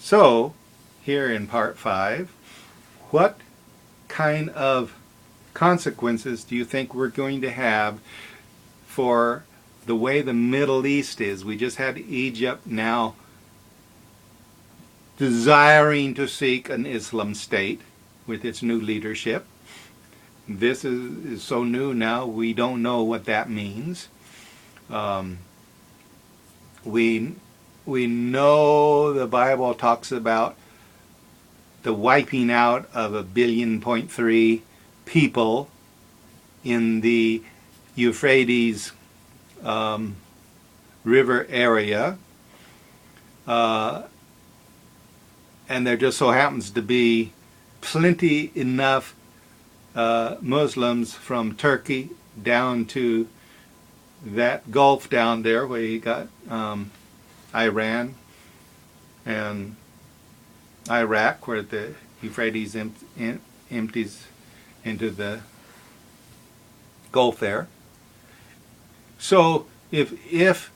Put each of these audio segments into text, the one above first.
So, here in part 5, what kind of consequences do you think we're going to have for the way the Middle East is? We just had Egypt now desiring to seek an Islam state with its new leadership. This is so new now, we don't know what that means. We know the Bible talks about the wiping out of 1.3 billion people in the Euphrates river area. And there just so happens to be plenty enough Muslims from Turkey down to that Gulf down there where you got Iran and Iraq, where the Euphrates empties into the Gulf there. So if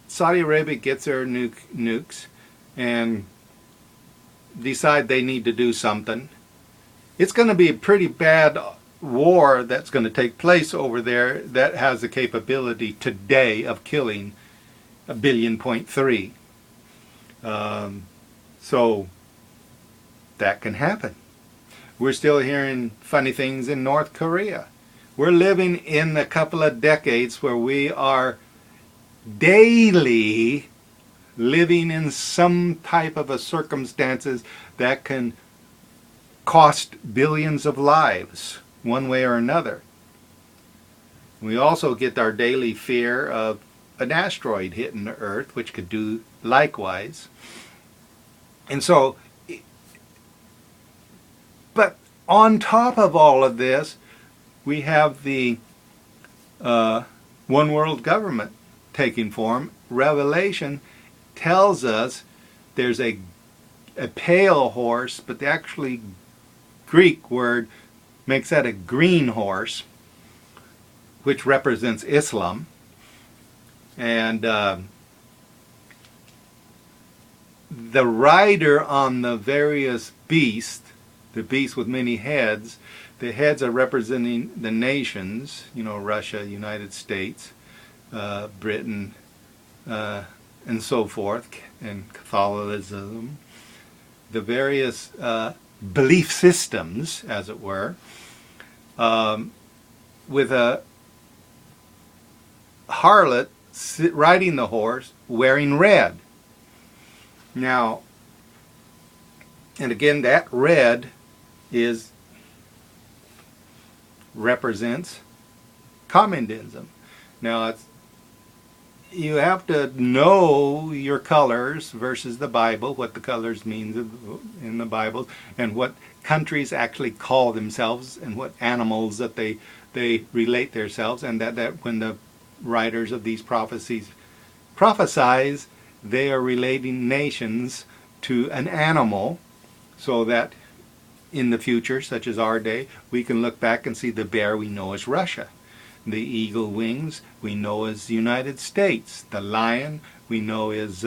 Saudi Arabia gets their nukes and decide they need to do something, it's going to be a pretty bad war that's going to take place over there that has the capability today of killing 1.3 billion. So that can happen. We're still hearing funny things in North Korea. We're living in a couple of decades where we are daily living in some type of a circumstances that can cost billions of lives one way or another. We also get our daily fear of an asteroid hitting the Earth, which could do likewise. And so, but on top of all of this, we have the one world government taking form. Revelation tells us there's a pale horse, but the actually Greek word makes that a green horse, which represents Islam. And the rider on the various beasts, the beast with many heads, the heads are representing the nations, Russia, United States, Britain, and so forth, and Catholicism, the various belief systems, as it were, with a harlot riding the horse wearing red. Now, and again, that red represents communism. Now, you have to know your colors versus the Bible, what the colors mean in the Bible, and what countries actually call themselves, and what animals that they relate themselves, and that when the writers of these prophecies prophesize, they are relating nations to an animal, so that in the future, such as our day, we can look back and see the bear we know as Russia. The eagle wings we know as the United States. The lion we know as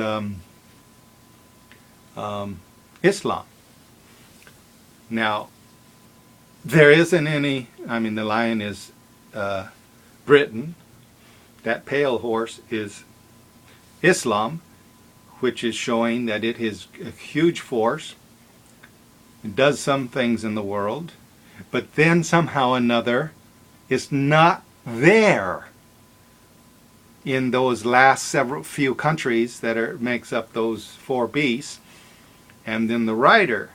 Islam. Now, there isn't any, the lion is Britain. That pale horse is Islam, which is showing that it is a huge force. It does some things in the world, but then somehow or another it's not there in those last few countries that makes up those 4 beasts, and then the rider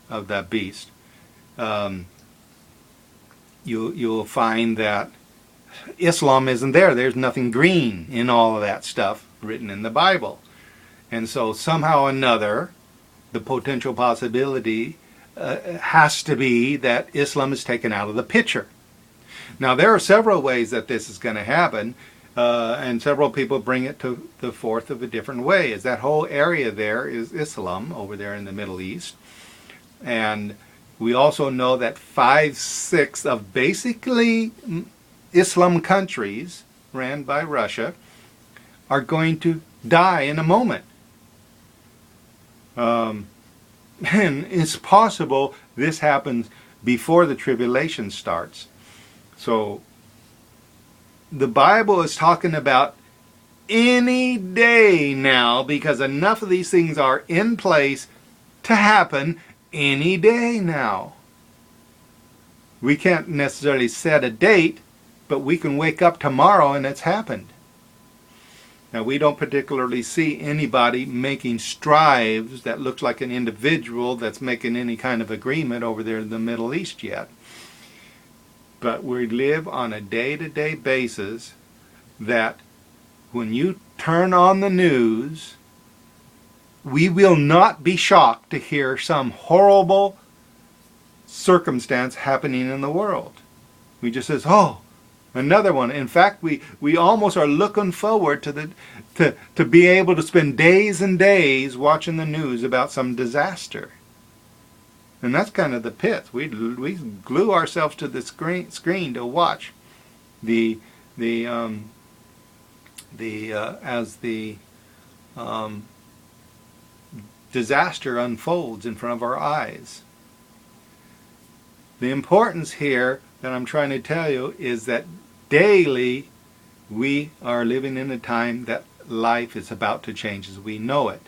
of that beast. You'll find that Islam isn't there. There's nothing green in all of that stuff written in the Bible. And so somehow or another, the potential possibility has to be that Islam is taken out of the picture. Now, there are several ways that this is going to happen, and several people bring it to the forth of a different way. Is that whole area there is Islam over there in the Middle East. And we also know that 5/6 of basically Islam countries ran by Russia are going to die in a moment. And it's possible this happens before the tribulation starts. So the Bible is talking about any day now, because enough of these things are in place to happen any day now. We can't necessarily set a date, but we can wake up tomorrow and it's happened. Now, we don't particularly see anybody making strides that looks like an individual that's making any kind of agreement over there in the Middle East yet. But we live on a day-to-day basis that when you turn on the news, we will not be shocked to hear some horrible circumstance happening in the world. We just says, oh, another one. In fact, we almost are looking forward to be able to spend days and days watching the news about some disaster. And that's kind of the pith. We glue ourselves to the screen to watch as the disaster unfolds in front of our eyes. The importance here that I'm trying to tell you is that daily we are living in a time that life is about to change as we know it.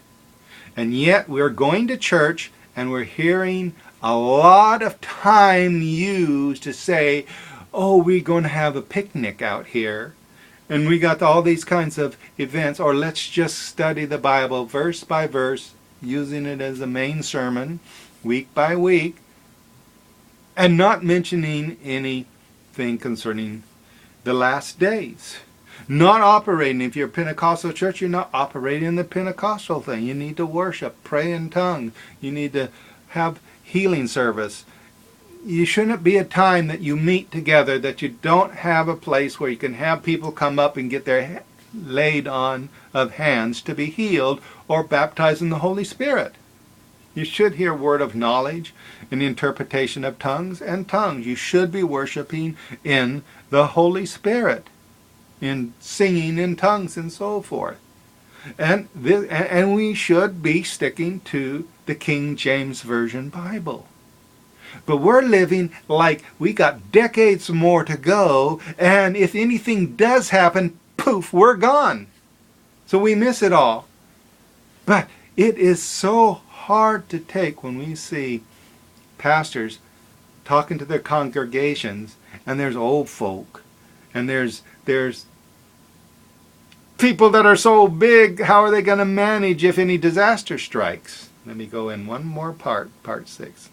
And yet we're going to church and we're hearing a lot of time used to say, oh, we're going to have a picnic out here. And we got all these kinds of events. Or let's just study the Bible verse by verse, using it as a main sermon, week by week. And not mentioning anything concerning the last days. Not operating. If you're a Pentecostal church, you're not operating in the Pentecostal thing. You need to worship, pray in tongues. You need to have healing service. You shouldn't be a time that you meet together that you don't have a place where you can have people come up and get their laid on of hands to be healed or baptized in the Holy Spirit. You should hear word of knowledge and interpretation of tongues and tongues. You should be worshiping in the Holy Spirit, in singing in tongues and so forth. And we should be sticking to the King James Version Bible. But we're living like we got decades more to go, and if anything does happen, poof, we're gone. So we miss it all. But it is so hard to take when we see pastors talking to their congregations, and there's old folk, and there's people that are so big, how are they going to manage if any disaster strikes? Let me go in one more part 6.